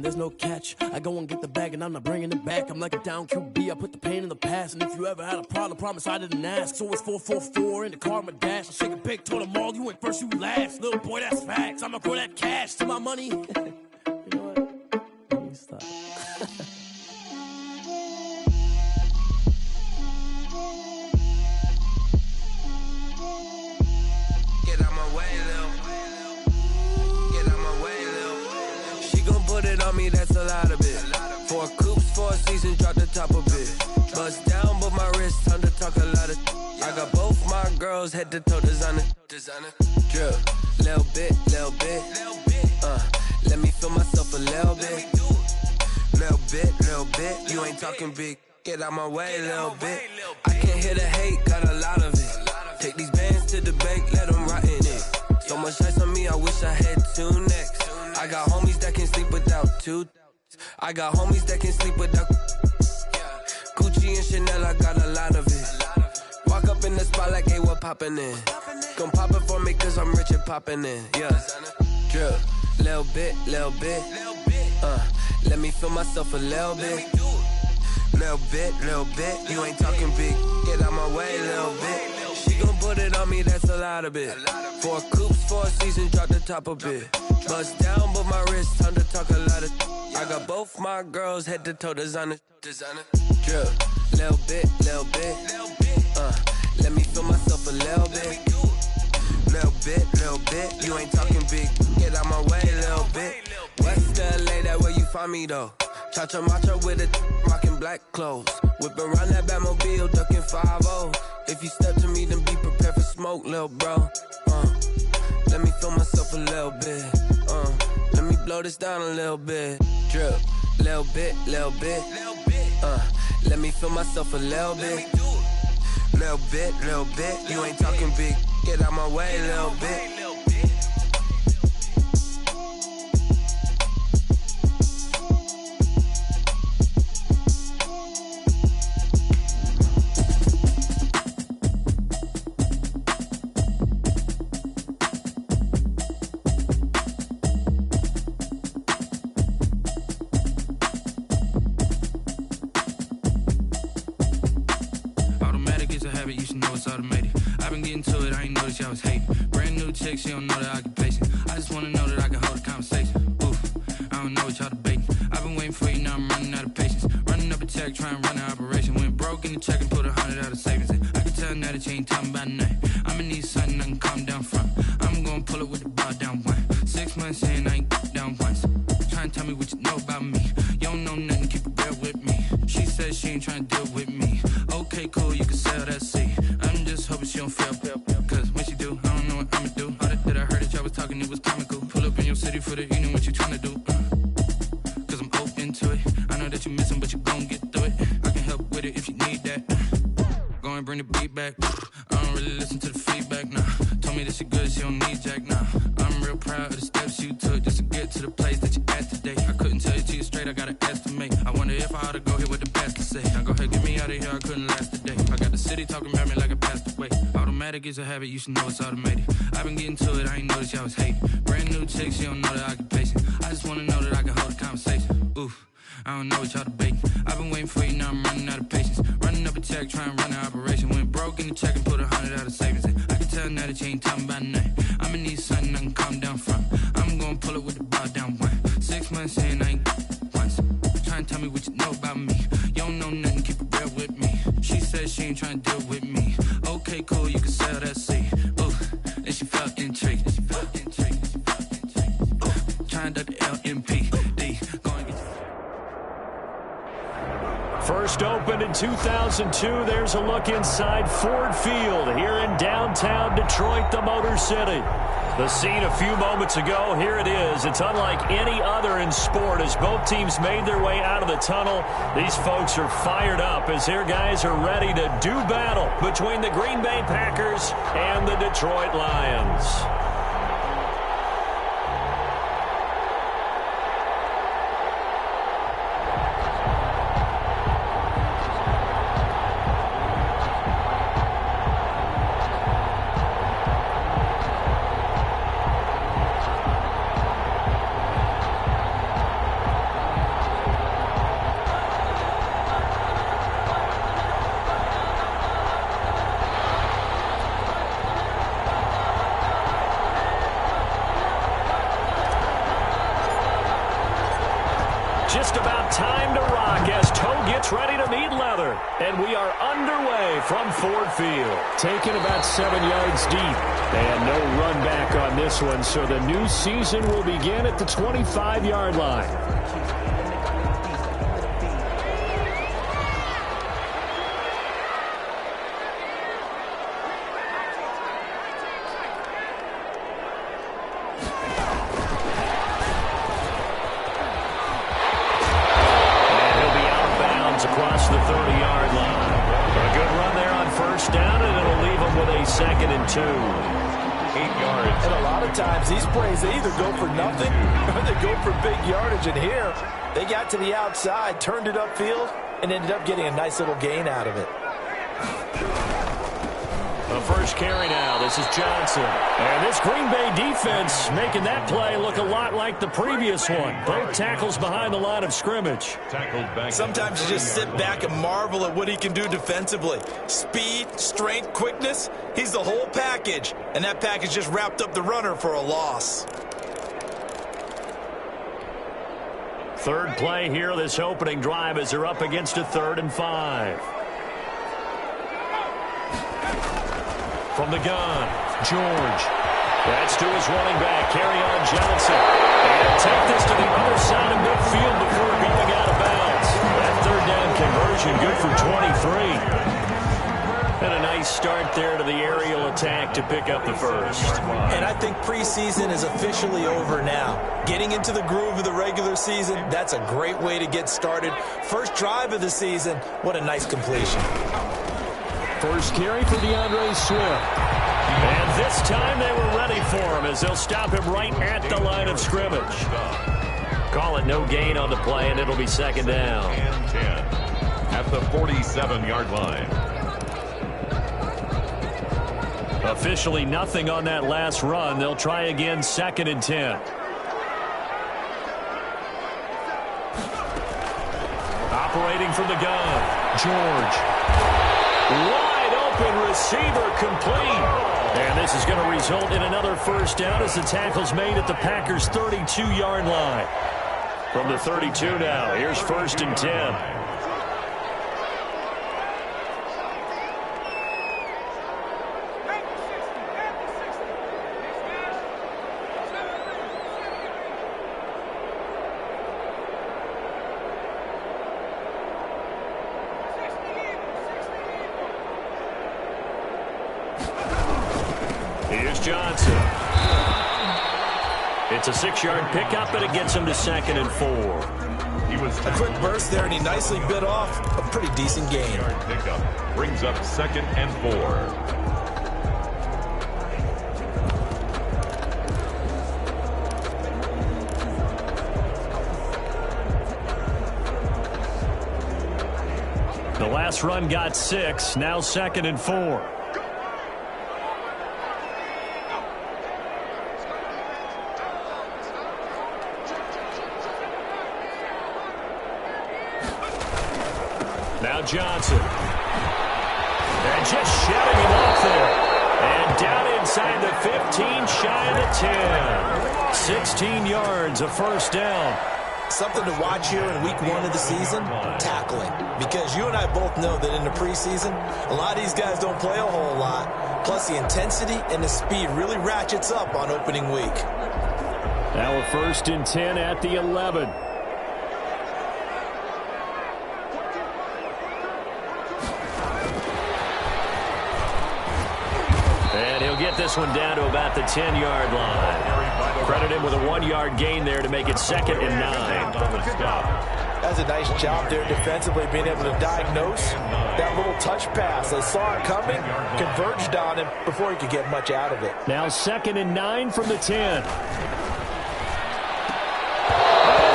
and there's no catch. I go and get the bag and I'm not bringing it back. I'm like a down QB, I put the pain in the past. And if you ever had a problem, promise I didn't ask. So it's 444 in the car, my dash. I shake a big, told them all, you ain't first, you last. Little boy, that's facts. I'ma grow that cash to my money. You know what? Let me stop. Get out my way, Lil. Get out my way, Lil. She gon' put it on me, that's a lot of it. 4 coops, 4 seasons, drop the top of it. Bust down, but my wrist, time to talk a lot of. I got both my girls, head to toe designer. Drip, little bit. Let me feel myself a little bit. Little bit. You ain't talking big. Get out my way, little bit. I can't hear the hate, got a lot of it. Take these bands to the bank, let them rot in it. So much ice on me, I wish I had 2 necks. I got homies that can sleep without 2. I got homies that can sleep without Gucci and Chanel, I got a lot of it. Walk up in the spot like, hey, what poppin' in? Gon' pop it for me cause I'm rich and poppin' in, yeah. Drip, little bit. Let me feel myself a little bit. Little bit. You ain't talking big, get out my way, little bit. She gon' put it on me, that's a lot of it. 4 coops, 4 seasons, drop the top of it. Bust down, but my wrist, time to talk a lot of. I got both my girls, head to toe designer. Drip, little bit. Let me feel myself a little bit. Little bit. You ain't talking big, get out my way, little bit. West LA, that where you find me though. Cha-cha macha with a rockin' black clothes. Whip around that Batmobile, duckin' 5-0. If you step to me, then be prepared for smoke, lil' bro. Let me feel myself a little bit. Let me blow this down a little bit. Drip, little bit. Let me feel myself a little bit. Little bit. You ain't talking big. Get out my way, little bit. I was hating. Brand new chick, she don't know the occupation. I just wanna know that I can hold a conversation. Oof, I don't know what y'all debating. I've been waiting for you, now I'm running out of patience. Running up a check, trying to run an operation. Went broke in the check and put 100 out of savings in. I can tell now that you ain't talking about nothing. I'ma need something I can calm down from. I'm gonna pull it with the bar down one. 6 months in, I ain't down once. Trying to tell me what you know about me. You don't know nothing, keep it real with me. She said she ain't trying to deal with me. Okay, cool, you can sell that seat. I'm just hoping she don't fail. Cause when she do, I don't know what I'ma do. All that I heard that y'all was talking, it was comical. Pull up in your city for the evening, what you tryna do? Cause I'm open to it. I know that you missing, but you gon' get through it. I can help with it if you need that. Go and bring the beat back. I don't really listen to the feedback, nah. Told me that she good, she don't need jack, nah. I'm real proud of the steps you took just to get to the place that you at today. I couldn't tell you to you straight, I gotta estimate. I wonder if I ought to go here with the pastor say. Now go ahead, get me out of here, I couldn't last today. I got the city talking about me like I passed away. Automatic is a habit, you should know it's automated. I've been getting to it, I ain't noticed y'all was hating. Brand new chick, she don't know the occupation. I just wanna know that I can hold a conversation. Oof, I don't know what y'all debating. I've been waiting for you, now I'm running out of patience. Running up a check, trying to run an operation. Went broke in the check and put 100 out of savings in. I can tell now that you ain't talking about nothing. I'ma need something I can calm down from. I'm gonna pull it with the bar down one. 6 months in, I ain't once. Trying to tell me what you know about me. You don't know nothing, keep it real with me. She said she ain't trying to deal with me. Okay, cool, you can sell that seat. Ooh, and she felt intrigued. Trying to the LMPD. Going get First opened in 2002. There's a look inside Ford Field here in downtown Detroit, the Motor City. The scene a few moments ago, here it is. It's unlike any other in sport as both teams made their way out of the tunnel. These folks are fired up as their guys are ready to do battle between the Green Bay Packers and the Detroit Lions. Just about time to rock as toe gets ready to meet leather. And we are underway from Ford Field. Taken about 7 yards deep. And no run back on this one, so the new season will begin at the 25-yard line. Across the 30-yard line. A good run there on first down, and it'll leave them with a 2nd and 2. 8 yards. And a lot of times these plays, they either go for nothing or they go for big yardage. And here, they got to the outside, turned it upfield, and ended up getting a nice little gain out of it. The first carry now. This is Johnson. And this Green Bay defense making that play look a lot like the previous one. Both tackles behind the line of scrimmage. Sometimes you just sit back and marvel at what he can do defensively. Speed, strength, quickness. He's the whole package. And that package just wrapped up the runner for a loss. Third play here, this opening drive as they're up against a 3rd and 5. From the gun, George. That's to his running back, Kerryon Johnson. And take this to the other side of midfield before going out of bounds. That 3rd down conversion good for 23. And a nice start there to the aerial attack to pick up the first. And I think preseason is officially over now. Getting into the groove of the regular season, that's a great way to get started. First drive of the season, what a nice completion. First carry for DeAndre Swift. And this time they were ready for him as they'll stop him right at the line of scrimmage. Call it no gain on the play, and it'll be 2nd down. And 10 at the 47-yard line. Officially nothing on that last run. They'll try again 2nd and 10. Operating from the gun, George. Wide open receiver complete. And this is going to result in another first down as the tackle's made at the Packers' 32-yard line. From the 32 now, here's 1st and 10. Here's Johnson. It's a 6-yard pickup, and it gets him to 2nd and 4. A quick burst there, and he nicely bit off a pretty decent gain. Pickup brings up 2nd and 4. The last run got 6, now 2nd and 4. Now Johnson. And just shutting him off there. And down inside the 15, shy of the 10. 16 yards, a first down. Something to watch here in week 1 of the season, tackling. Because you and I both know that in the preseason, a lot of these guys don't play a whole lot. Plus the intensity and the speed really ratchets up on opening week. Now a 1st and 10 at the 11. And he'll get this one down to about the 10-yard line. Credit him with a 1-yard gain there to make it 2nd and 9. That's a nice job there defensively, being able to diagnose that little touch pass. They saw it coming, converged on him before he could get much out of it. Now 2nd and 9 from the 10.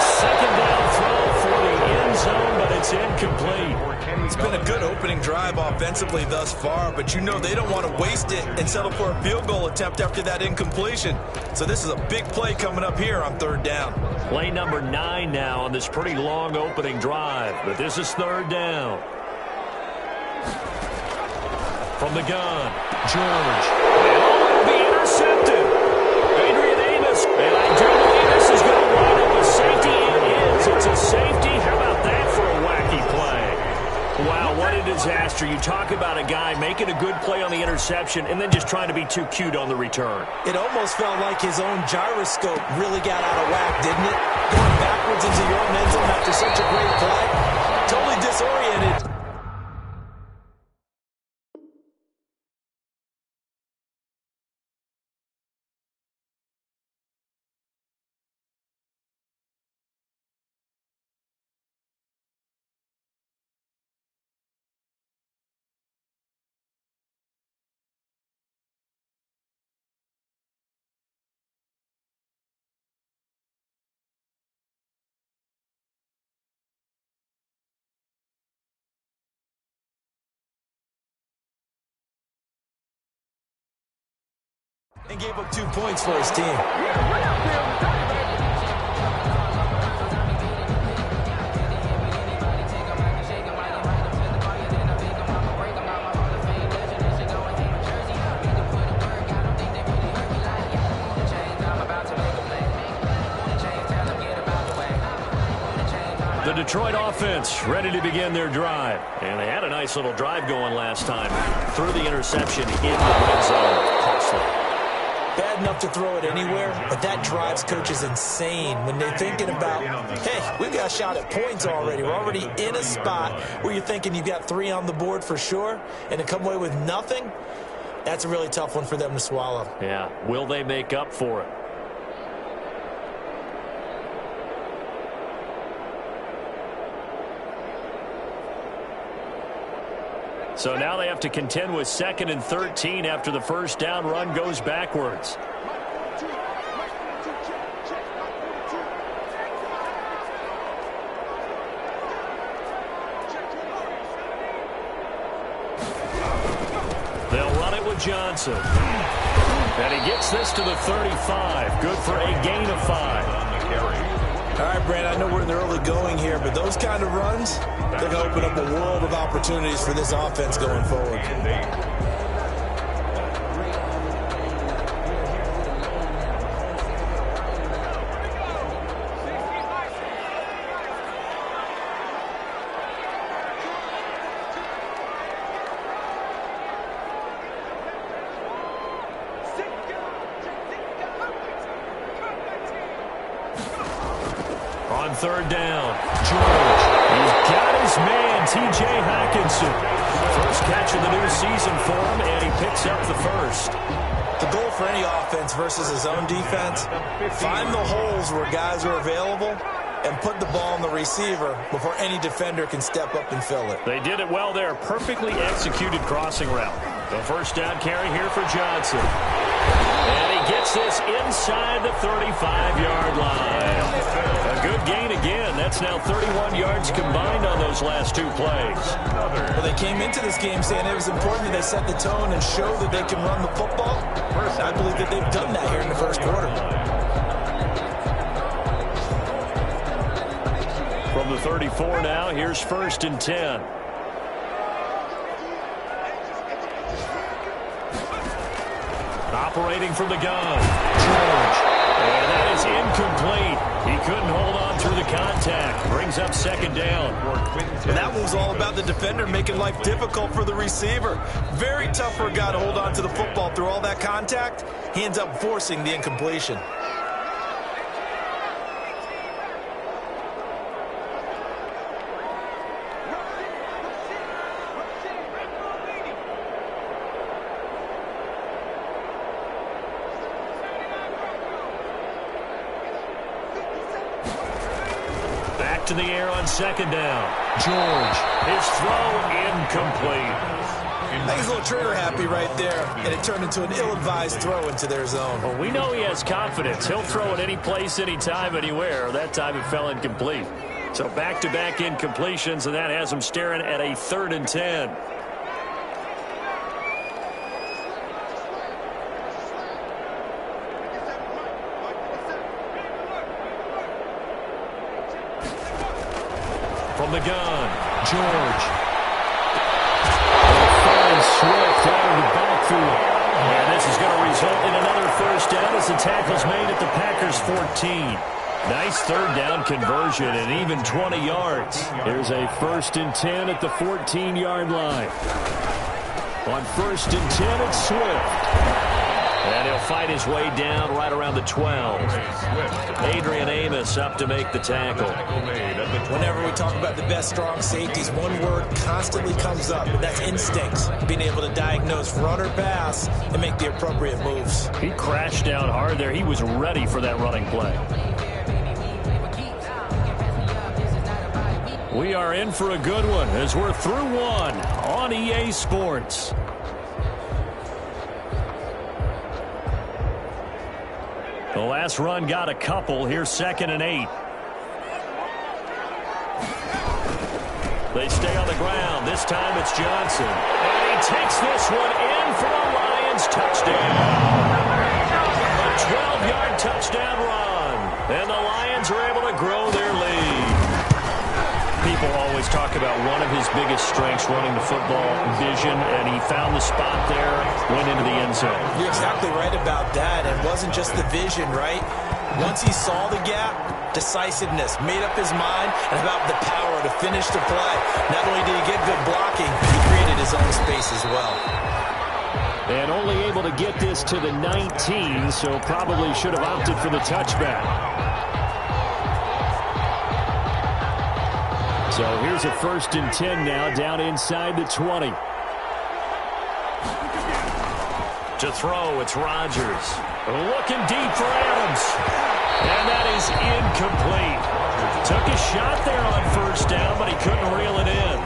Second down throw for the end zone, but it's incomplete. It's been a good opening drive offensively thus far, but you know they don't want to waste it and settle for a field goal attempt after that incompletion. So this is a big play coming up here on 3rd down. Play number 9 now on this pretty long opening drive, but this is 3rd down. From the gun, George. And will be intercepted. Adrian Amos, and I do believe this is going to wind up a safety. It is. It's a safety. Lester, you talk about a guy making a good play on the interception and then just trying to be too cute on the return. It almost felt like his own gyroscope really got out of whack, didn't it? Going backwards into your own end zone after such a great play. Totally disoriented. And gave up 2 points for his team. The Detroit offense ready to begin their drive. And they had a nice little drive going last time. Threw the interception in the red zone. Costly. Bad enough to throw it anywhere, but that drives coaches insane when they're thinking about, hey, we've got a shot at points already. We're already in a spot where you're thinking you've got 3 on the board for sure, and to come away with nothing, that's a really tough one for them to swallow. Yeah, will they make up for it? So now they have to contend with 2nd and 13 after the first down run goes backwards. They'll run it with Johnson. And he gets this to the 35. Good for a gain of 5. All right, Brand, I know we're in the early going here, but those kind of runs, they're going to open up a world of opportunities for this offense going forward. On 3rd down, George. He's got his man, T.J. Hockenson. First catch of the new season for him, and he picks up the first. The goal for any offense versus his own defense, find the holes where guys are available and put the ball on the receiver before any defender can step up and fill it. They did it well there. Perfectly executed crossing route. The first down carry here for Johnson. And he gets this inside the 35-yard line. A good gain again. That's now 31 yards combined on those last 2 plays. Well, they came into this game saying it was important that they set the tone and show that they can run the football. I believe that they've done that here in the first quarter. From the 34 now, here's 1st and 10. Operating from the gun, George. And that is incomplete. He couldn't hold on through the contact. Brings up 2nd down. And that one was all about the defender making life difficult for the receiver. Very tough for a guy to hold on to the football through all that contact. He ends up forcing the incompletion. To the air on 2nd down. George. His throw incomplete. He's a little trigger happy right there, and it turned into an ill-advised throw into their zone. Well, we know he has confidence. He'll throw it any place, anytime, anywhere. That time it fell incomplete. So back-to-back incompletions, and that has him staring at a 3rd and 10. From the gun, George. Fine Swift out of the backfield. And this is going to result in another first down as the tackle's made at the Packers' 14. Nice third down conversion and even 20 yards. Here's a 1st and 10 at the 14-yard line. On 1st and 10, it's Swift. And he'll fight his way down right around the 12. Adrian Amos up to make the tackle. Whenever we talk about the best strong safeties, one word constantly comes up, and that's instincts. Being able to diagnose run or pass and make the appropriate moves. He crashed down hard there. He was ready for that running play. We are in for a good one as we're through one on EA Sports. The last run got a couple. Here's 2nd and 8. They stay on the ground. This time it's Johnson. And he takes this one in for a Lions touchdown. A 12-yard touchdown run. And the Lions are able to grow their lead. People always talk about one of his biggest strengths running the football, vision, and he found the spot there, went into the end zone. You're exactly right about that. It wasn't just the vision, right? Once he saw the gap, decisiveness, made up his mind, and about the power to finish the play. Not only did he get good blocking, he created his own space as well. And only able to get this to the 19, so probably should have opted for the touchback. So here's a 1st and 10 now, down inside the 20. To throw, it's Rodgers. Looking deep for Adams. And that is incomplete. Took a shot there on 1st down, but he couldn't reel it in.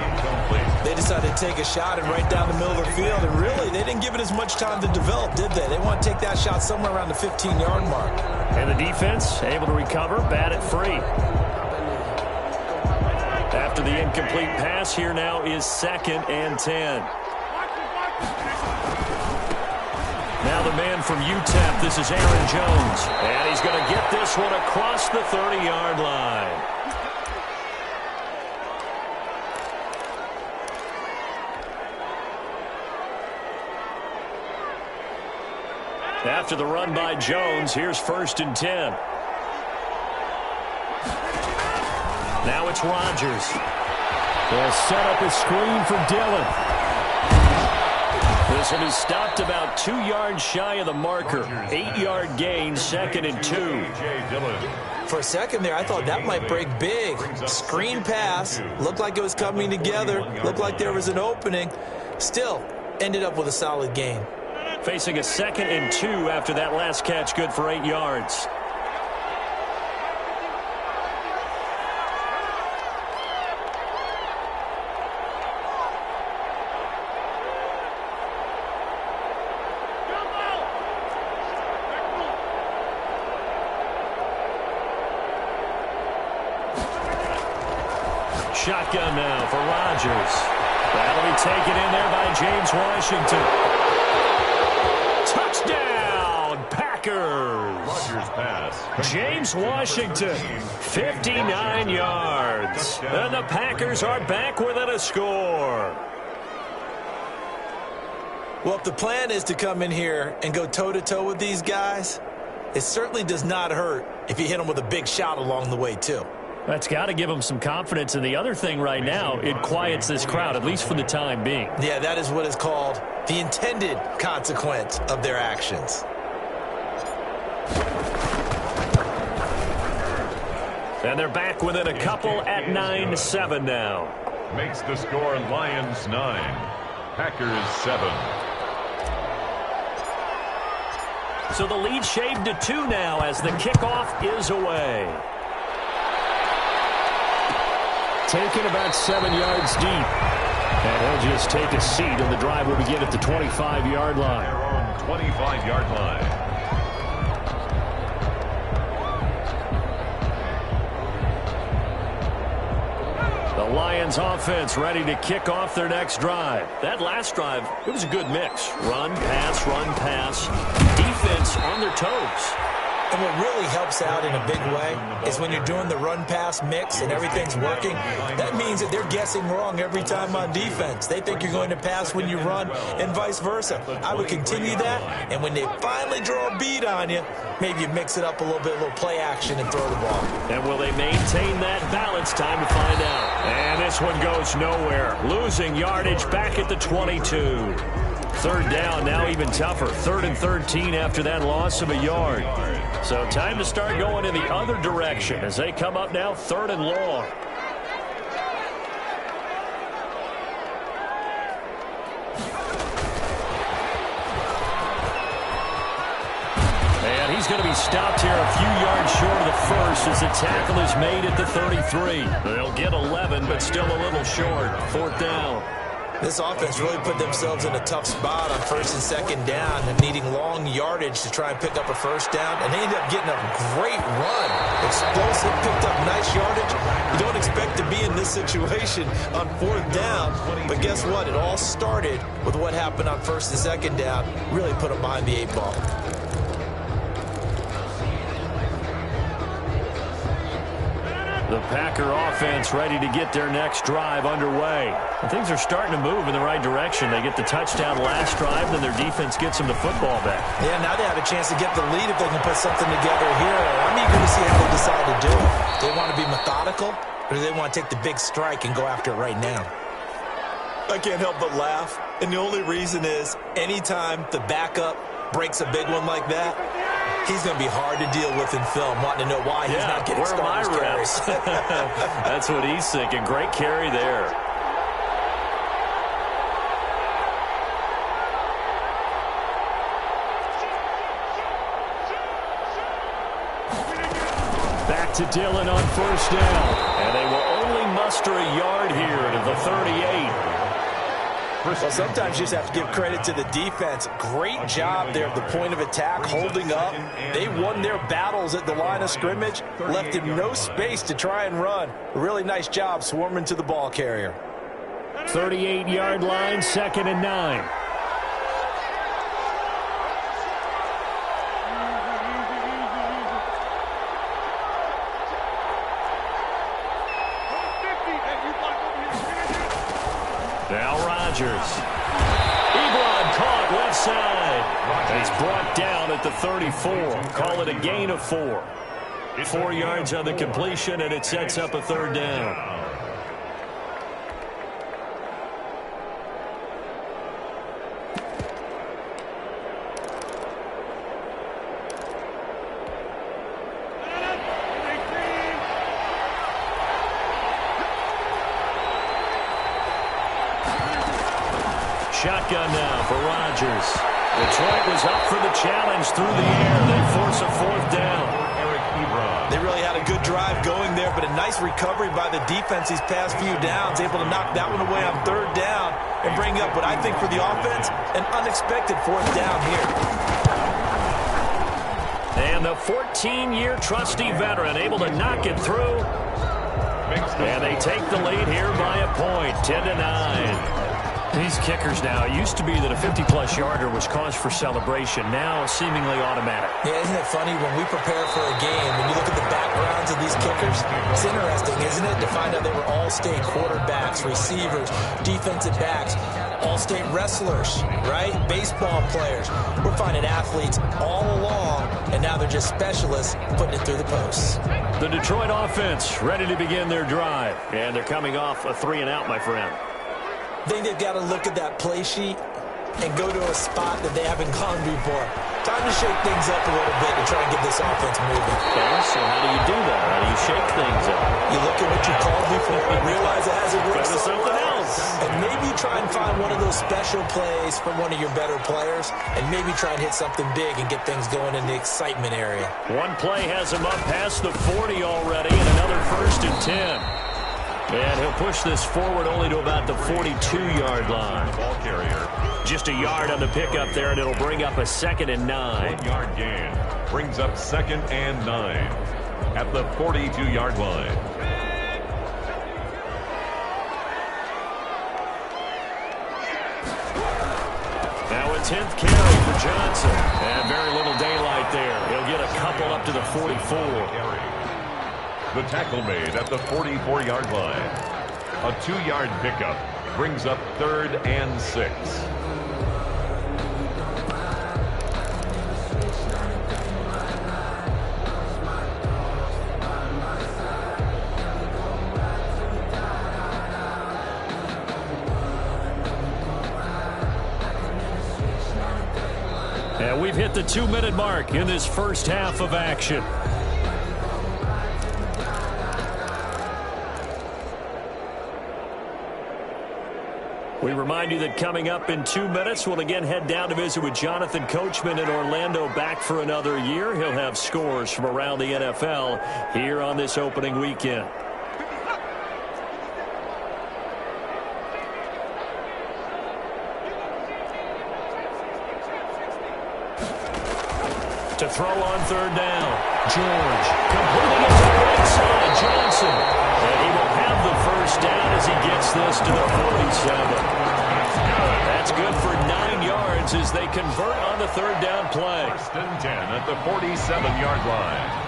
They decided to take a shot and right down the middle of the field, and really, they didn't give it as much time to develop, did they? They want to take that shot somewhere around the 15-yard mark. And the defense able to recover, bat it free. After the incomplete pass, here now is 2nd and 10. Now the man from UTEP, this is Aaron Jones. And he's going to get this one across the 30-yard line. After the run by Jones, here's 1st and 10. Now it's Rodgers. They'll set up a screen for Dillon. This one is stopped about 2 yards shy of the marker. 8-yard gain, 2nd and 2. For a second there, I thought that might break big. Screen pass. Looked like it was coming together. Looked like there was an opening. Still, ended up with a solid gain. Facing a 2nd and 2 after that last catch, good for 8 yards. Shotgun now for Rodgers. That'll be taken in there by James Washington. Touchdown, Packers. Rodgers pass. James Washington, 59 yards. And the Packers are back within a score. Well, if the plan is to come in here and go toe-to-toe with these guys, it certainly does not hurt if you hit them with a big shot along the way, too. That's got to give them some confidence. And the other thing right now, it quiets this crowd, at least for the time being. Yeah, that is what is called the intended consequence of their actions. And they're back within a couple at 9-7 now. Makes the score Lions 9, Packers 7. So the lead shaved to 2 now as the kickoff is away. Taken about 7 yards deep. And he'll just take a seat, and the drive will begin at the 25-yard line. Their own 25-yard line. The Lions offense ready to kick off their next drive. That last drive, it was a good mix. Run, pass, defense on their toes. And what really helps out in a big way is when you're doing the run-pass mix and everything's working, that means that they're guessing wrong every time on defense. They think you're going to pass when you run and vice versa. I would continue that, and when they finally draw a beat on you, maybe you mix it up a little bit, a little play action and throw the ball. And will they maintain that balance? Time to find out. And this one goes nowhere. Losing yardage back at the 22. Third down, now even tougher. 3rd and 13 after that loss of a yard. So time to start going in the other direction as they come up now 3rd and long. And he's going to be stopped here a few yards short of the first as the tackle is made at the 33. They'll get 11, but still a little short. 4th down. This offense really put themselves in a tough spot on 1st and 2nd down and needing long yardage to try and pick up a 1st down. And they ended up getting a great run. Explosive, picked up nice yardage. You don't expect to be in this situation on 4th down. But guess what? It all started with what happened on 1st and 2nd down. Really put them behind the 8 ball. The Packer offense ready to get their next drive underway. And things are starting to move in the right direction. They get the touchdown last drive, then their defense gets them the football back. Yeah, now they have a chance to get the lead if they can put something together here. I'm eager to see how they decide to do it. Do they want to be methodical, or do they want to take the big strike and go after it right now? I can't help but laugh. And the only reason is anytime the backup breaks a big one like that, he's going to be hard to deal with in film, wanting to know why he's not getting starters carries. That's what he's thinking. Great carry there. Back to Dillon on 1st down. And they will only muster a yard here to the 38. Well, sometimes you just have to give credit to the defense. Great job there at the point of attack, holding up. They won their battles at the line of scrimmage, left him no space to try and run. A really nice job swarming to the ball carrier. 38-yard line, 2nd and 9. Now Rodgers. Ebron caught left side. It's brought down at the 34. Call it a gain of 4. 4 yards on the completion, and it sets up a 3rd down. Shotgun now for Rodgers. Detroit was up for the challenge through the air. They force a 4th down. They really had a good drive going there, but a nice recovery by the defense these past few downs, able to knock that one away on 3rd down and bring up what I think for the offense, an unexpected 4th down here. And the 14-year trusty veteran able to knock it through. And they take the lead here by a point, 10-9. These kickers now, it used to be that a 50-plus yarder was cause for celebration. Now seemingly automatic. Yeah, isn't it funny when we prepare for a game, when you look at the backgrounds of these kickers, it's interesting, isn't it, to find out they were all-state quarterbacks, receivers, defensive backs, all-state wrestlers, right? Baseball players. We're finding athletes all along, and now they're just specialists putting it through the posts. The Detroit offense ready to begin their drive. And they're coming off a 3-and-out, my friend. I think they've got to look at that play sheet and go to a spot that they haven't gone before. Time to shake things up a little bit to try and get this offense moving. Okay, so how do you do that? How do you shake things up? You look at what you called before and realize it hasn't worked Go to so something well. else. And maybe try and find one of those special plays from one of your better players and maybe try and hit something big and get things going in the excitement area. One play has him up past the 40 already and another 1st and 10. And he'll push this forward only to about the 42-yard line. Ball carrier. Just a yard on the pickup there, and it'll bring up a 2nd and 9. 1 yard gain. Brings up 2nd and 9 at the 42-yard line. Now a 10th carry for Johnson. And very little daylight there. He'll get a couple up up to the 44. The tackle made at the 44-yard line. A 2-yard pickup brings up 3rd and 6. And we've hit the 2-minute mark in this first half of action. We remind you that coming up in 2 minutes, we'll again head down to visit with Jonathan Coachman in Orlando, back for another year. He'll have scores from around the NFL here on this opening weekend. To throw on 3rd down. George completing it to the right side. Johnson. And he will have the first down as he gets this to the 47. That's good for 9 yards as they convert on the 3rd down play. 1st and 10 at the 47-yard line.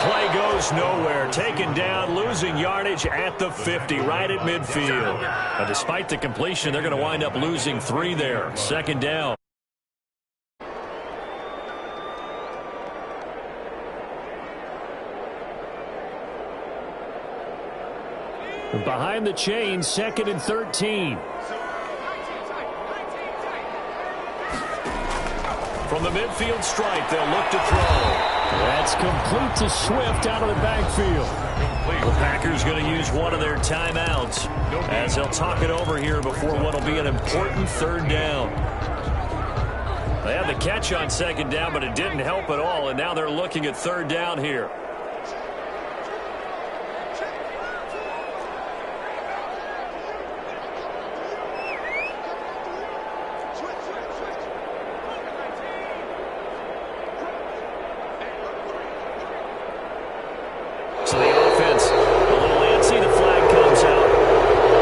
Play goes nowhere. Taken down, losing yardage at the 50, right at midfield. Despite the completion, they're going to wind up losing 3 there. 2nd down. Behind the chain, 2nd and 13. From the midfield stripe, they'll look to throw. That's complete to Swift out of the backfield. The Packers going to use one of their timeouts as they'll talk it over here before what will be an important 3rd down. They had the catch on 2nd down, but it didn't help at all, and now they're looking at 3rd down here. So the offense, a little antsy. The flag comes out.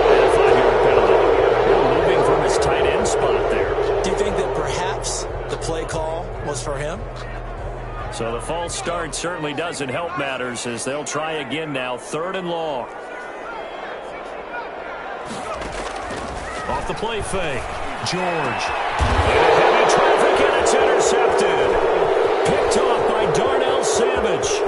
And a 5-yard penalty. Moving from his tight end spot there. Do you think that perhaps the play call was for him? So the false start certainly doesn't help matters as they'll try again now. 3rd and long. Off the play fake. George. Heavy traffic and it's intercepted. Picked off by Darnell Savage.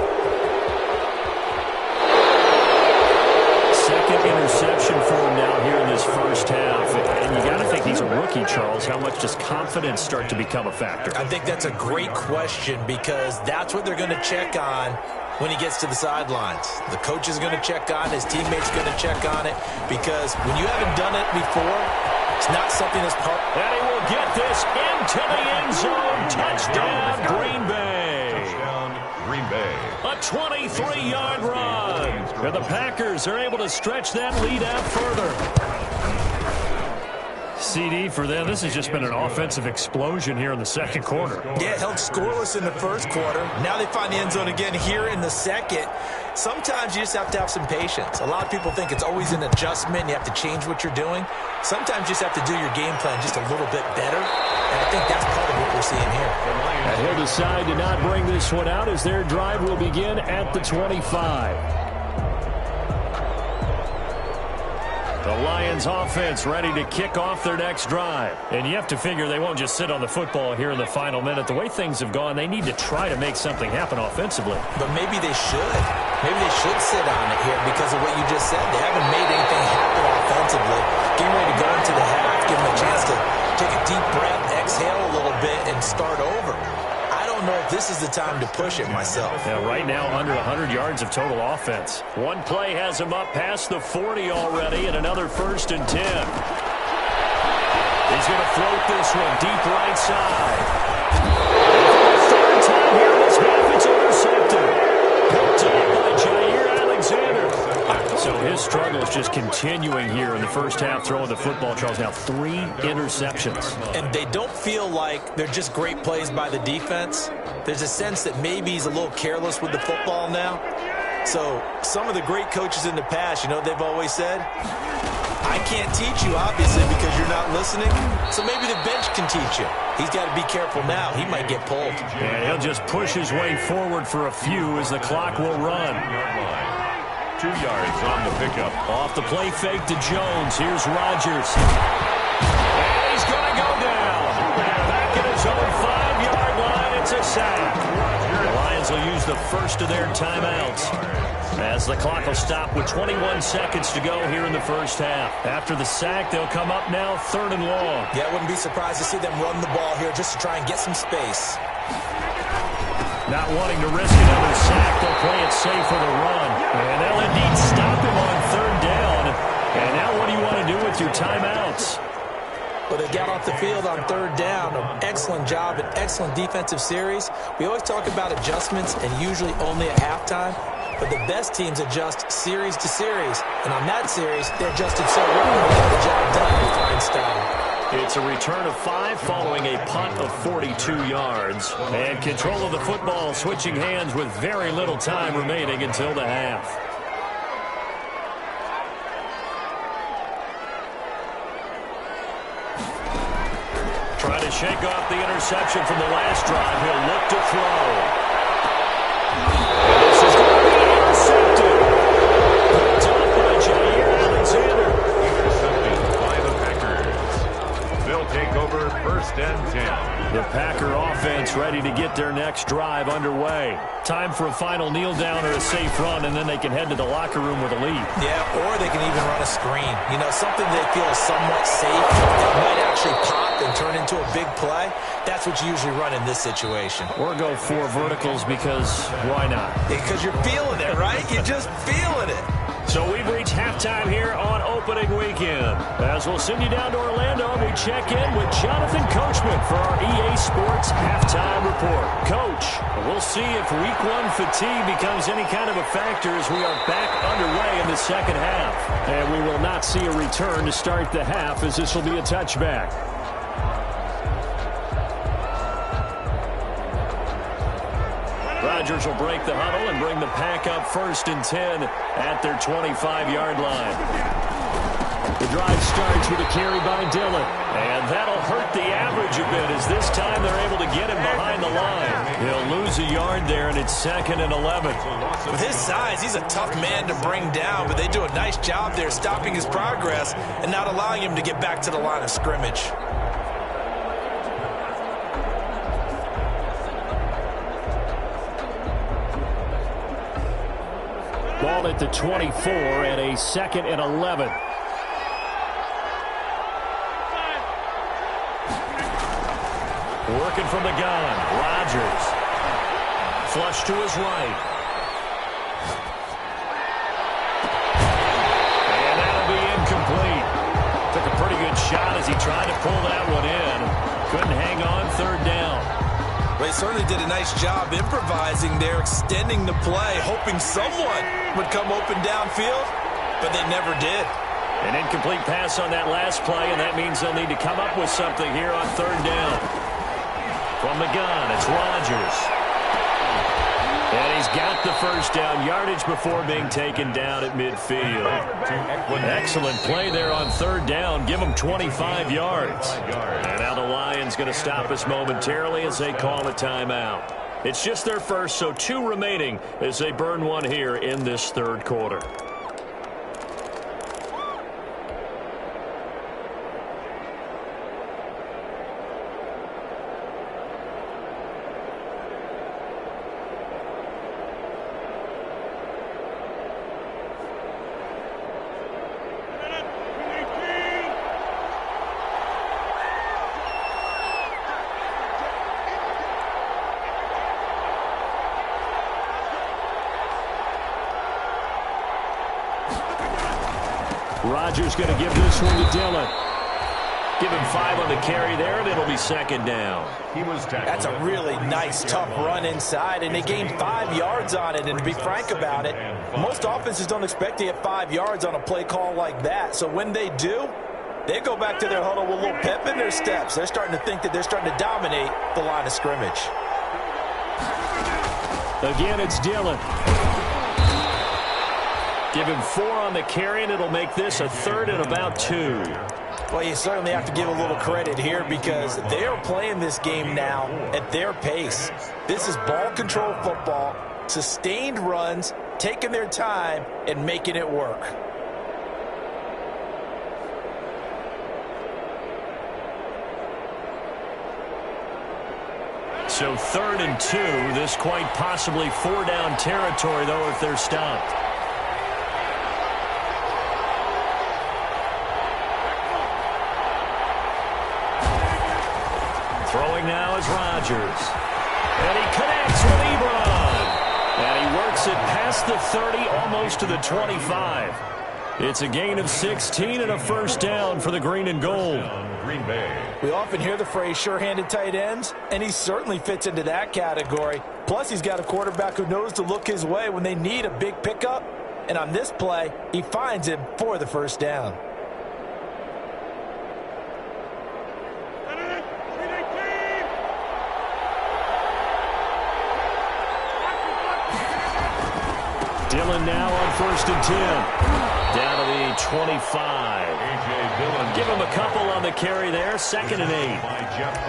Interception for him now here in this first half. And you got to think he's a rookie, Charles. How much does confidence start to become a factor? I think that's a great question because that's what they're going to check on when he gets to the sidelines. The coach is going to check on it. His teammates going to check on it because when you haven't done it before, it's not something that's part. And he will get this into the end zone. Touchdown, Green Bay. Touchdown, Green Bay. A 23-yard run. And the Packers are able to stretch that lead out further. CD for them. This has just been an offensive explosion here in the 2nd quarter. Yeah, held scoreless in the 1st quarter. Now they find the end zone again here in the 2nd. Sometimes you just have to have some patience. A lot of people think it's always an adjustment. You have to change what you're doing. Sometimes you just have to do your game plan just a little bit better. And I think that's part of what we're seeing here. And he'll decide to not bring this one out as their drive will begin at the 25. The Lions offense ready to kick off their next drive. And you have to figure they won't just sit on the football here in the final minute. The way things have gone, they need to try to make something happen offensively. But maybe they should. Maybe they should sit on it here because of what you just said. They haven't made anything happen offensively. Getting ready to go into the half, give them a chance to take a deep breath, exhale a little bit, and start over. I don't know if this is the time to push it myself. Yeah, right now under 100 yards of total offense. One play has him up past the 40 already, and another 1st and 10. He's going to float this one deep right side. Third time here in this half, it's intercepted. Picked up by Jair Alexander. So his struggle is just continuing here in the first half, throwing the football, Charles. Now 3 interceptions. And they don't feel like they're just great plays by the defense. There's a sense that maybe he's a little careless with the football now. So some of the great coaches in the past, you know, they've always said, I I can't teach you, obviously, because you're not listening. So maybe the bench can teach you. He's got to be careful now. He might get pulled. And he'll just push his way forward for a few as the clock will run. 2 yards on the pickup. Off the play fake to Jones. Here's Rodgers. And he's going to go down. Back at his own 5-yard line. It's a sack. The Lions will use the first of their timeouts, as the clock will stop with 21 seconds to go here in the first half. After the sack, they'll come up now 3rd and long. Yeah, I wouldn't be surprised to see them run the ball here just to try and get some space. Not wanting to risk another sack, they'll play it safe for the run. And they'll indeed stop him on 3rd down. And now what do you want to do with your timeouts? But they got off the field on 3rd down. An excellent job, an excellent defensive series. We always talk about adjustments and usually only at halftime. But the best teams adjust series to series. And on that series, they adjusted so well and got the job done in fine style. It's a return of 5 following a punt of 42 yards. And control of the football switching hands with very little time remaining until the half. Trying to shake off the interception from the last drive. He'll look to throw. And this is going to be intercepted. Picked up by Jair Alexander. Intercepted by the Packers. They'll take over 1st and 10. The Packer offense ready to get their next drive underway. Time for a final kneel down or a safe run, and then they can head to the locker room with a lead. Yeah, or they can even run a screen. You know, something they feel is somewhat safe that might actually pop and turn into a big play. That's what you usually run in this situation. Or go 4 verticals because why not? Because you're feeling it, right? You're just feeling it. So we've reached halftime here on opening weekend. As we'll send you down to Orlando, we check in with Jonathan Coachman for our EA Sports Halftime Report. Coach, we'll see if Week 1 fatigue becomes any kind of a factor as we are back underway in the second half. And we will not see a return to start the half, as this will be a touchback. Rodgers will break the huddle and bring the Pack up 1st and 10 at their 25-yard line. The drive starts with a carry by Dillon. And that'll hurt the average a bit, as this time they're able to get him behind the line. He'll lose a yard there, and it's 2nd and 11. With his size, he's a tough man to bring down, but they do a nice job there stopping his progress and not allowing him to get back to the line of scrimmage. Ball at the 24 and a 2nd and 11. Working from the gun, Rodgers. Flush to his right. And that'll be incomplete. Took a pretty good shot as he tried to pull that one in. Couldn't hang on 3rd down. Well, he certainly did a nice job improvising there, extending the play, hoping someone would come open downfield, but they never did. An incomplete pass on that last play, and that means they'll need to come up with something here on 3rd down. From the gun, it's Rodgers. And he's got the 1st down, yardage before being taken down at midfield. Excellent play there on 3rd down. Give him 25 yards. And now the Lions going to stop us momentarily as they call a timeout. It's just their first, so 2 remaining as they burn one here in this 3rd quarter. Rodgers going to give this one to Dillon. Give him 5 on the carry there, and it'll be 2nd down. He was tackled. That's a really nice, tough run inside, and they gained 5 yards on it. And to be frank about it, most offenses don't expect to get 5 yards on a play call like that. So when they do, they go back to their huddle with a little pep in their steps. They're starting to think that they're starting to dominate the line of scrimmage. Again, it's Dillon. Give him 4 on the carry, and it'll make this a 3rd and about 2. Well, you certainly have to give a little credit here because they are playing this game now at their pace. This is ball control football, sustained runs, taking their time, and making it work. So 3rd and 2. This quite possibly 4-down territory, though, if they're stopped. Throwing now is Rodgers. And he connects with Ebron. And he works it past the 30, almost to the 25. It's a gain of 16 and a 1st down for the green and gold. Green Bay. We often hear the phrase sure-handed tight ends, and he certainly fits into that category. Plus, he's got a quarterback who knows to look his way when they need a big pickup. And on this play, he finds him for the 1st down. Dillon now on 1st and 10. Down to the 25. Give him a couple on the carry there. 2nd and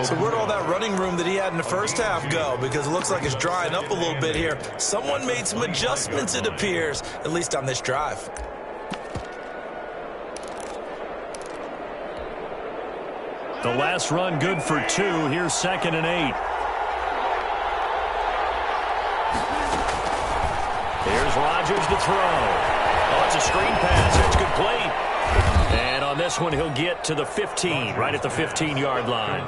8. So where'd all that running room that he had in the first half go? Because it looks like it's drying up a little bit here. Someone made some adjustments, it appears, at least on this drive. The last run good for 2. Here's 2nd and 8. Here's Rodgers to throw. Oh, it's a screen pass. It's complete. And on this one, he'll get to the 15, right at the 15-yard line.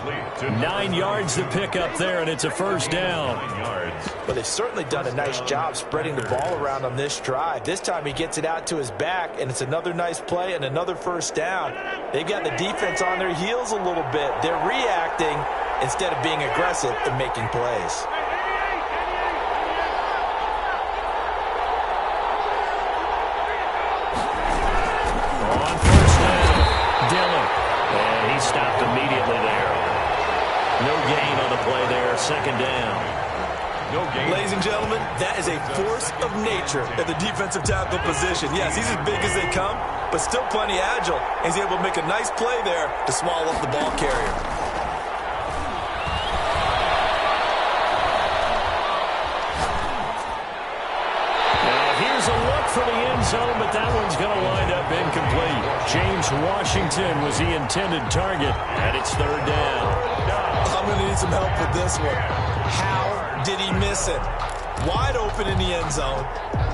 9 yards to pick up there, and it's a 1st down. But they've certainly done a nice job spreading the ball around on this drive. This time he gets it out to his back, and it's another nice play and another 1st down. They've got the defense on their heels a little bit. They're reacting instead of being aggressive and making plays. Stopped immediately there. No gain on the play there. 2nd down. No gain. Ladies and gentlemen, that is a force of nature at the defensive tackle position. Yes, he's as big as they come, but still plenty agile. He's able to make a nice play there to swallow up the ball carrier. For the end zone, but that one's going to wind up incomplete. James Washington was the intended target, and it's 3rd down. I'm going to need some help with this one. How did he miss it? Wide open in the end zone.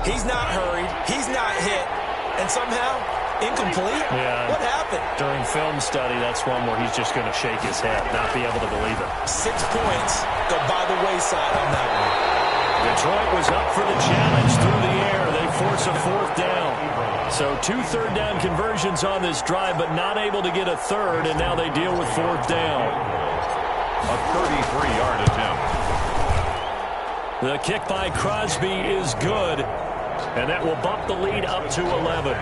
He's not hurried. He's not hit. And somehow, incomplete? Yeah. What happened? During film study, that's one where he's just going to shake his head, not be able to believe it. 6 points go by the wayside on that one. Detroit was up for the challenge through the air. They force a 4th down. So 2 third-down conversions on this drive, but not able to get a 3rd, and now they deal with 4th down. A 33-yard attempt. The kick by Crosby is good, and that will bump the lead up to 11.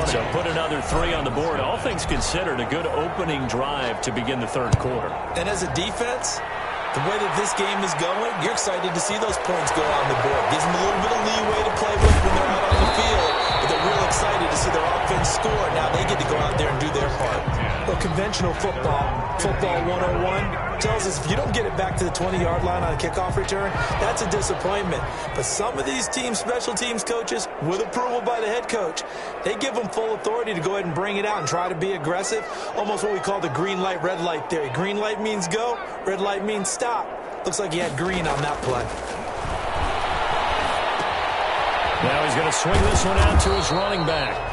So put another 3 on the board. All things considered, a good opening drive to begin the 3rd quarter. And as a defense, the way that this game is going, you're excited to see those points go on the board. Gives them a little bit of leeway to play with when they're out on the field. But they're real excited to see their offense score. Now they get to go out there and do their part. Well, conventional football 101, tells us if you don't get it back to the 20-yard line on a kickoff return, that's a disappointment. But some of these team special teams coaches, with approval by the head coach, they give them full authority to go ahead and bring it out and try to be aggressive. Almost what we call the green light, red light theory. Green light means go, red light means stop. Looks like he had green on that play. Now he's going to swing this one out to his running back.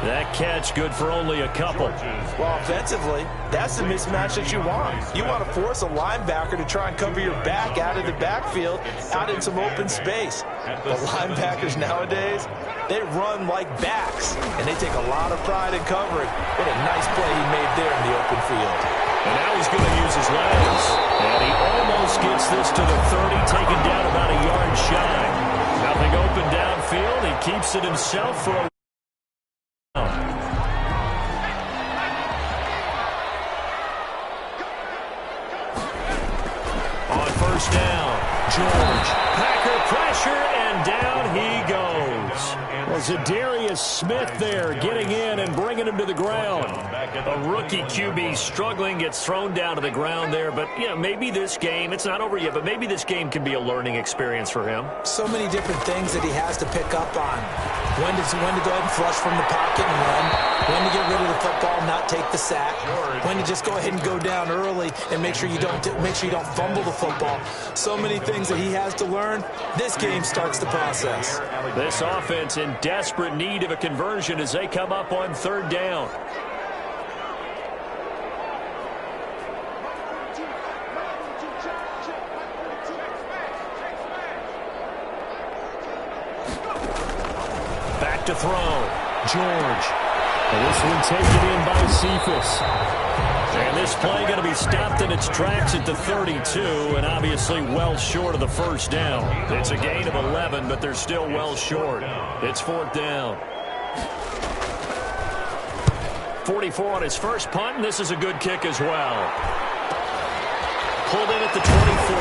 That catch good for only a couple. Well, offensively, that's the mismatch that you want. You want to force a linebacker to try and cover your back out of the backfield, out in some open space. The linebackers nowadays, they run like backs, and they take a lot of pride in covering. What a nice play he made there in the open field. And now he's going to use his legs. And he almost gets this to the 30, taken down about a yard shy. Nothing open downfield. He keeps it himself for a first down. George, Packer pressure, and down he goes. Well, Zadarius Smith there getting in and bringing him to the ground. A rookie QB struggling, gets thrown down to the ground there. But, you know, maybe this game, it's not over yet, but maybe this game can be a learning experience for him. So many different things that he has to pick up on. When to go ahead and flush from the pocket and run. When to get rid of the football and not take the sack. When to just go ahead and go down early and make sure you don't fumble the football. So many things that he has to learn. This game starts the process. This offense in desperate need of a conversion as they come up on third down. Back to throw. George. And this one taken in by Cephas. And this play going to be stopped in its tracks at the 32, and obviously well short of the first down. It's a gain of 11, but they're still well short. It's fourth down. 44 on his first punt, and this is a good kick as well. Pulled in at the 24.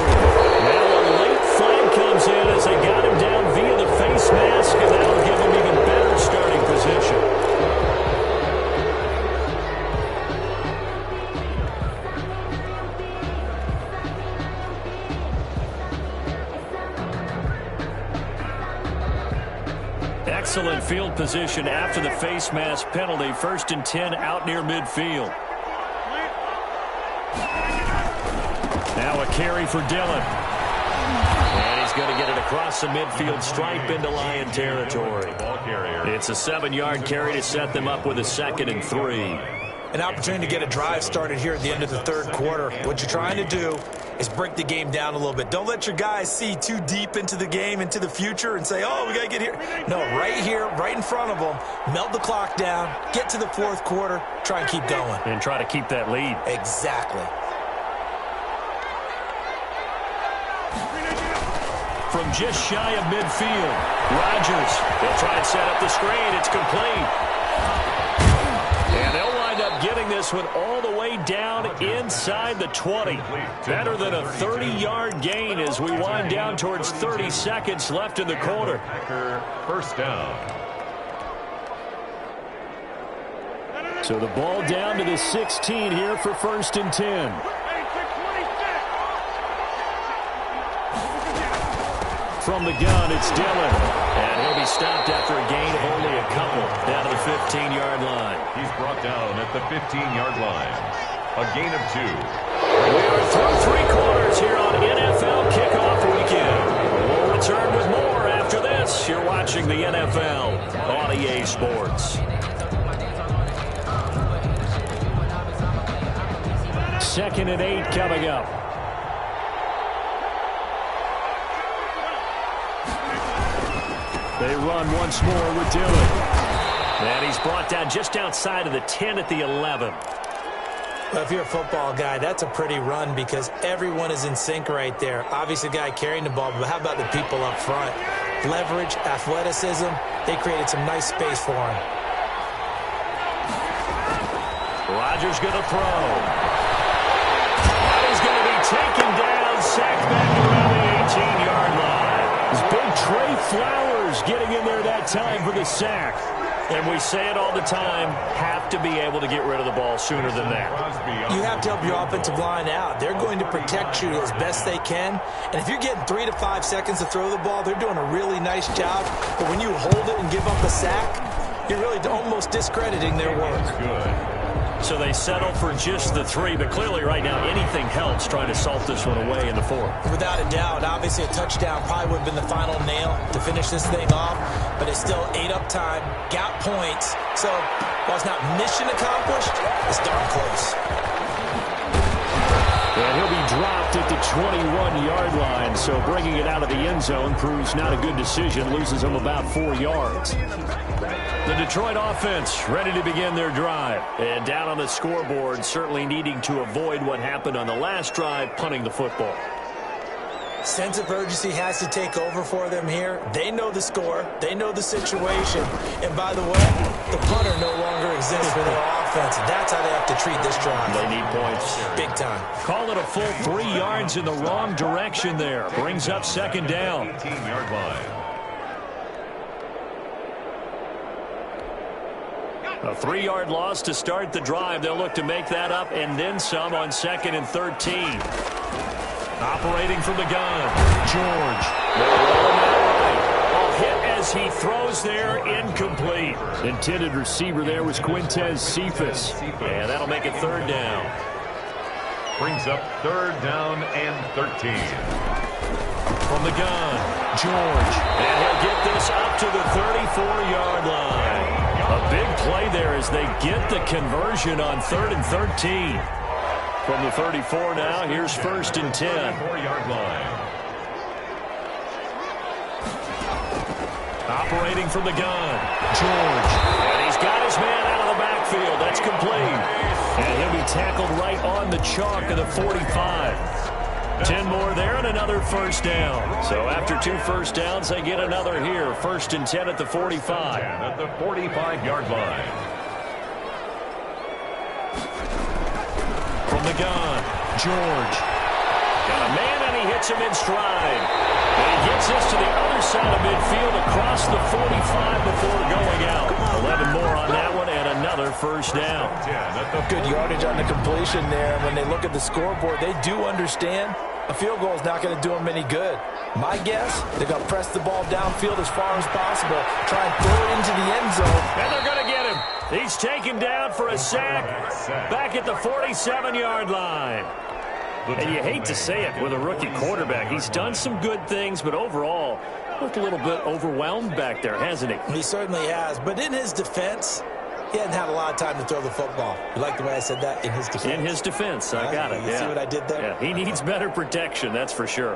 Now a late flag comes in as they got him down via the face mask, and that'll give him even better starting position. Excellent field position after the face mask penalty. 1st and 10 out near midfield. Now a carry for Dillon. And he's going to get it across the midfield stripe into Lion territory. It's a 7-yard carry to set them up with a 2nd and 3. An opportunity to get a drive started here at the end of the third quarter. What you're trying to do is break the game down a little bit. Don't let your guys see too deep into the game, into the future, and say, oh, we got to get here. No, right here, right in front of them, melt the clock down, get to the fourth quarter, try and keep going. And try to keep that lead. Exactly. From just shy of midfield, Rodgers will try and set up the screen. It's complete. And they'll wind up getting this one all the way down inside the 20. Better than a 30-yard gain as we wind down towards 30 seconds left in the quarter. First down. So the ball down to the 16 here for 1st and 10. From the gun, it's Dillon. And he'll be stopped after a gain of only a couple down to the 15-yard line. He's brought down at the 15-yard line. A gain of 2. We are through 3 quarters here on NFL Kickoff Weekend. We'll return with more after this. You're watching the NFL on EA Sports. 2nd and 8 coming up. They run once more with Dillon. And he's brought down just outside of the 10 at the 11. Well, if you're a football guy, that's a pretty run because everyone is in sync right there. Obviously, the guy carrying the ball, but how about the people up front? Leverage, athleticism, they created some nice space for him. Rodgers going to throw. And he's going to be taken down, sacked back around the 18-yard line. It's big Trey Flowers getting in there that time for the sack. And we say it all the time, have to be able to get rid of the ball sooner than that. You have to help your offensive line out. They're going to protect you as best they can. And if you're getting 3 to 5 seconds to throw the ball, they're doing a really nice job. But when you hold it and give up a sack, you're really almost discrediting their work. Good. So they settle for just the 3, but clearly right now anything helps trying to salt this one away in the 4th. Without a doubt, obviously a touchdown probably would have been the final nail to finish this thing off, but it's still ate up time, got points. So while it's not mission accomplished, it's darn close. And he'll be dropped at the 21-yard line, so bringing it out of the end zone proves not a good decision, loses him about 4 yards. The Detroit offense ready to begin their drive. And down on the scoreboard, certainly needing to avoid what happened on the last drive, punting the football. Sense of urgency has to take over for them here. They know the score. They know the situation. And by the way, the punter no longer exists for their offense. That's how they have to treat this drive. They need points. Big time. Call it a full 3 yards in the wrong direction there. Brings up 2nd down. 18-yard line. A 3-yard loss to start the drive. They'll look to make that up and then some on 2nd and 13. Operating from the gun, George. Well, hit as he throws there, incomplete. Intended receiver there was Quintez Cephas. And that'll make it 3rd down. Brings up 3rd down and 13. From the gun, George. And he'll get this up to the 34-yard line. A big play there as they get the conversion on 3rd and 13. From the 34 now, here's 1st and 10. 34-yard line. Operating from the gun, George. And he's got his man out of the backfield. That's complete. And he'll be tackled right on the chalk of the 45. 10 more there and another 1st down. So after 2 first downs, they get another here. 1st and 10 at the 45. At the 45-yard line. From the gun, George. Got a man and he hits him in stride. And he gets this to the other side of midfield across the 45 before going out. 11 more on that one and another 1st down. Good yardage on the completion there. When they look at the scoreboard, they do understand a field goal is not going to do them any good. My guess, they're going to press the ball downfield as far as possible, try and throw it into the end zone. And they're going to get him. He's taken down for a sack back at the 47-yard line. And you hate to say it with a rookie quarterback. He's done some good things, but overall, looked a little bit overwhelmed back there, hasn't he? He certainly has. But in his defense, he hadn't had a lot of time to throw the football. You like the way I said that? In his defense. In his defense. I got it. You see what I did there? Yeah, he needs better protection, that's for sure.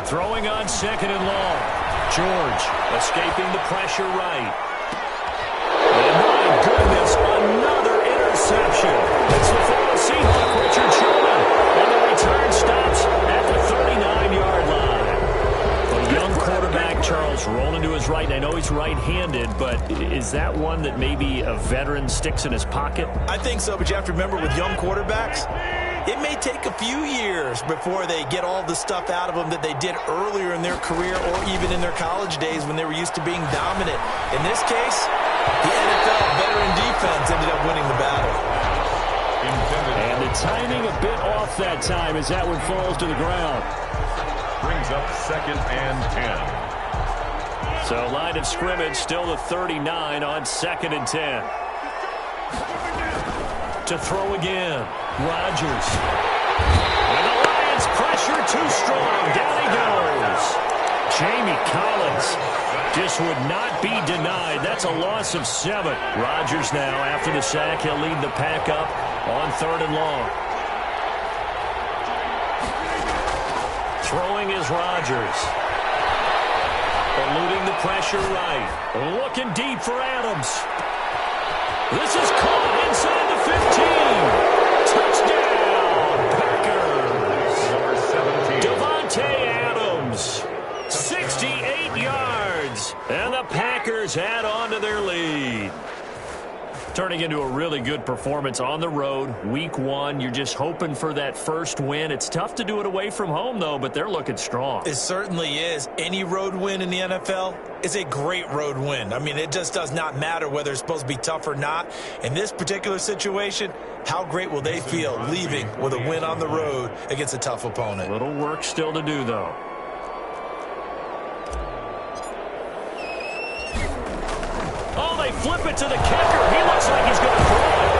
Throwing on 2nd and long. George escaping the pressure right. And my goodness, another interception. It's the former Seahawk, Richard Sherman. And the return stops at the 39-yard line. A young quarterback, Charles, rolling to his right. And I know he's right-handed, but is that one that maybe a veteran sticks in his pocket? I think so, but you have to remember with young quarterbacks, it may take a few years before they get all the stuff out of them that they did earlier in their career or even in their college days when they were used to being dominant. In this case, the NFL veteran defense ended up winning the battle. And the timing a bit off that time as that one falls to the ground. Brings up 2nd and 10. So line of scrimmage still the 39 on 2nd and 10. To throw again, Rodgers. And the Lions pressure too strong. Down he goes. Jamie Collins just would not be denied. That's a loss of 7. Rodgers now, after the sack, he'll lead the pack up on 3rd and long. Throwing is Rodgers. Eluding the pressure right. Looking deep for Adams. This is caught inside the 15. Touchdown, Packers. Devontae Adams. 68 yards. And the Packers add on to their lead. Turning into a really good performance on the road. Week 1, you're just hoping for that first win. It's tough to do it away from home, though, but they're looking strong. It certainly is. Any road win in the NFL is a great road win. I mean, it just does not matter whether it's supposed to be tough or not. In this particular situation, how great will they feel leaving with a win on the road against a tough opponent? A little work still to do, though. Oh, they flip it to the kicker. He looks like he's going to throw it.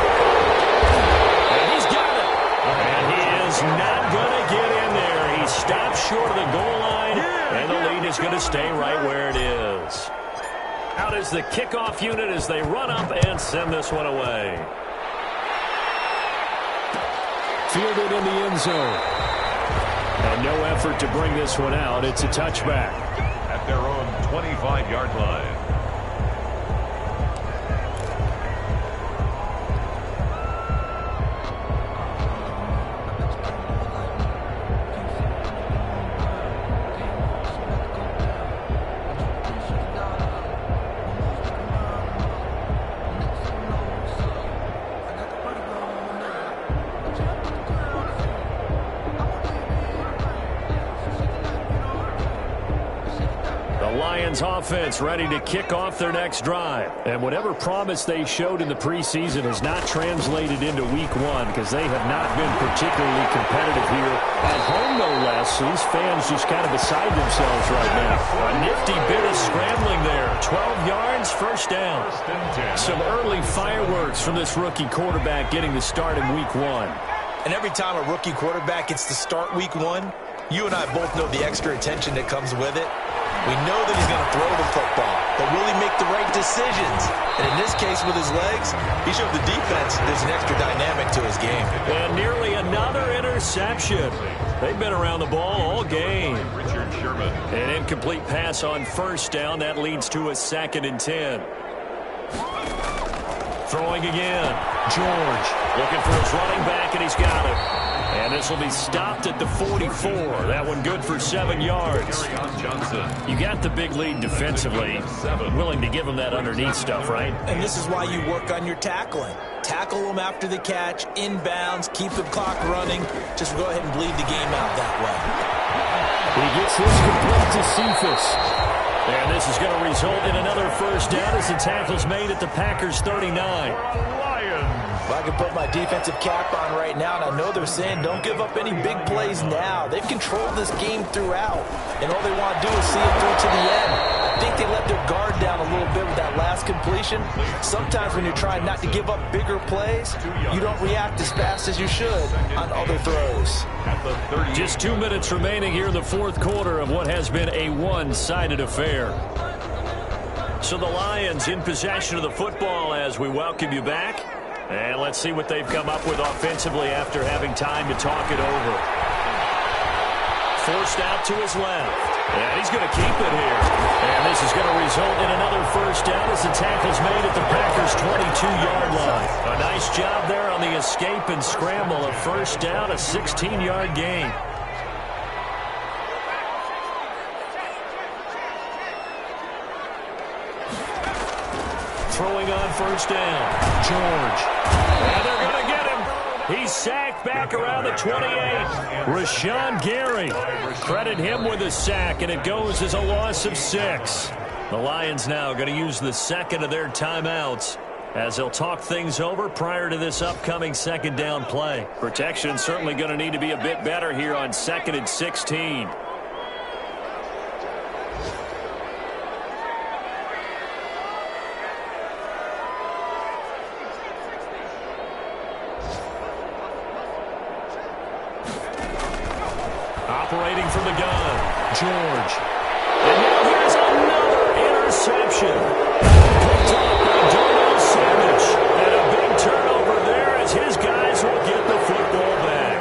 And he's got it. And he is not going to get in there. He stops short of the goal line, and the lead is going to stay right where it is. Out is the kickoff unit as they run up and send this one away. Fielded in the end zone. And no effort to bring this one out. It's a touchback. At their own 25-yard line. The Lions offense ready to kick off their next drive. And whatever promise they showed in the preseason has not translated into week one because they have not been particularly competitive here. At home, no less. So these fans just kind of beside themselves right now. A nifty bit of scrambling there. 12 yards, first down. Some early fireworks from this rookie quarterback getting the start in week one. And every time a rookie quarterback gets to start week one, you and I both know the extra attention that comes with it. We know that he's going to throw the football, but will he make the right decisions? And in this case, with his legs, he showed the defense there's an extra dynamic to his game. And nearly another interception. They've been around the ball all game. Richard Sherman. An incomplete pass on first down. That leads to a 2nd and 10. Throwing again. George looking for his running back, and he's got it. And this will be stopped at the 44. That one good for 7 yards. You got the big lead defensively. Willing to give him that underneath stuff, right? And this is why you work on your tackling. Tackle them after the catch, inbounds, keep the clock running. Just go ahead and bleed the game out that way. He gets this complete to Cephas. And this is going to result in another first down as the tackle's made at the Packers' 39. If I could put my defensive cap on right now, and I know they're saying don't give up any big plays now. They've controlled this game throughout, and all they want to do is see it through to the end. I think they let their guard down a little bit with that last completion. Sometimes when you're trying not to give up bigger plays, you don't react as fast as you should on other throws. Just 2 minutes remaining here in the fourth quarter of what has been a one-sided affair. So the Lions in possession of the football as we welcome you back. And let's see what they've come up with offensively after having time to talk it over. Forced out to his left. And he's going to keep it here. And this is going to result in another first down as the tackle's made at the Packers' 22-yard line. A nice job there on the escape and scramble. A first down, a 16-yard gain. Throwing on first down. George. And they're going to get him. He's sacked back around the 28. Rashawn Gary. Credit him with a sack, and it goes as a loss of 6. The Lions now going to use the second of their timeouts as they'll talk things over prior to this upcoming second down play. Protection certainly going to need to be a bit better here on 2nd and 16. Operating from the gun, George. And now here's another interception. Picked up by Darnell Savage. And a big turnover there as his guys will get the football back.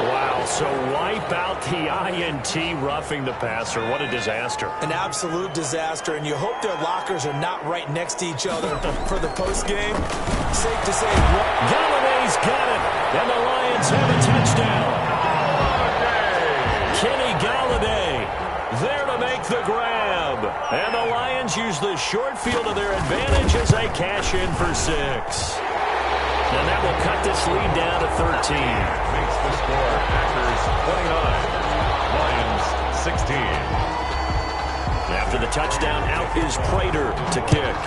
Wow, so wipe out the INT roughing the passer. What a disaster. An absolute disaster, and you hope their lockers are not right next to each other for the postgame. Safe to say, Galladay's got it, and the Lions have a touchdown. Kenny Galladay there to make the grab. And the Lions use the short field to their advantage as they cash in for 6. And that will cut this lead down to 13. Makes the score Packers 29, Lions 16. After the touchdown, out is Prater to kick.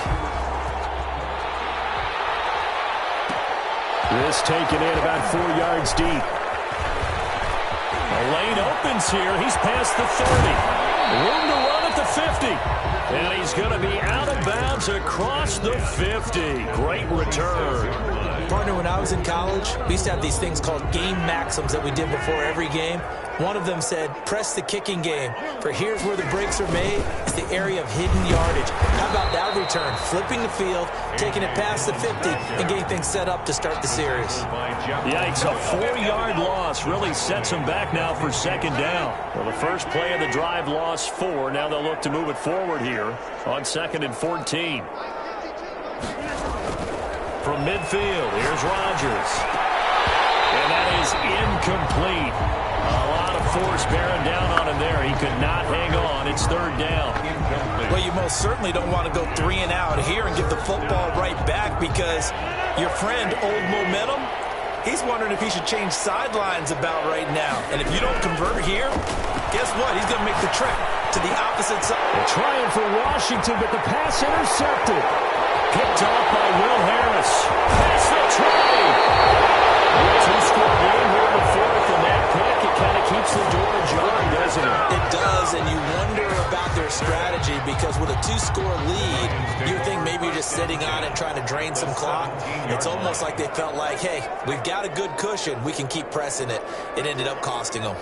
This taken in about 4 yards deep. The lane opens here. He's past the 30. Room to run at the 50. And he's going to be out of bounds across the 50. Great return. Partner, when I was in college, we used to have these things called game maxims that we did before every game. One of them said, press the kicking game. For here's where the breaks are made. It's the area of hidden yardage. How about that return? Flipping the field, taking it past the 50, and getting things set up to start the series. Yikes, a 4-yard loss really sets them back now for second down. Well, the first play of the drive lost 4. Now they'll look to move it forward here on 2nd and 14. From midfield, here's Rodgers. And that is incomplete. A lot of force bearing down on him there. He could not hang on. It's 3rd down. Well, you most certainly don't want to go 3 and out here and give the football right back because your friend, Old Momentum, he's wondering if he should change sidelines about right now. And if you don't convert here, guess what? He's going to make the trip to the opposite side. They're trying for Washington, but the pass intercepted. Picked off by Will Harris. That's the try. Two-score game here in the fourth, and that pick, it kind of keeps the door ajar, doesn't it? It does, and you wonder about their strategy because with a 2-score lead, you would think maybe you're just sitting on it trying to drain some clock. It's almost like they felt like, hey, we've got a good cushion. We can keep pressing it. It ended up costing them.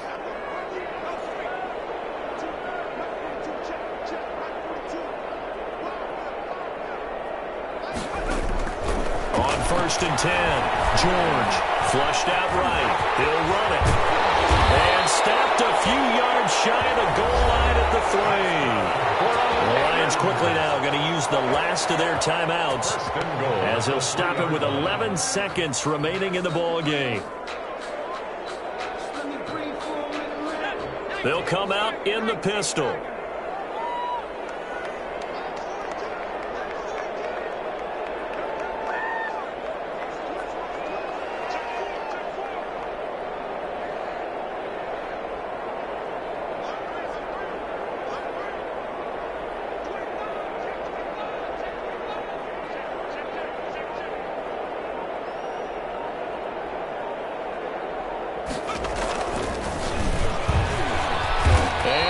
On 1st and 10, George flushed out right. He'll run it. And stopped a few yards shy of the goal line at the 3. The Lions quickly now going to use the last of their timeouts as he'll stop it with 11 seconds remaining in the ball game. They'll come out in the pistol.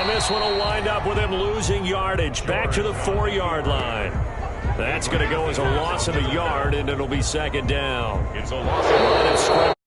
This one will wind up with him losing yardage back to the 4-yard line. That's going to go as a loss of a yard, and it'll be 2nd down. It's a loss of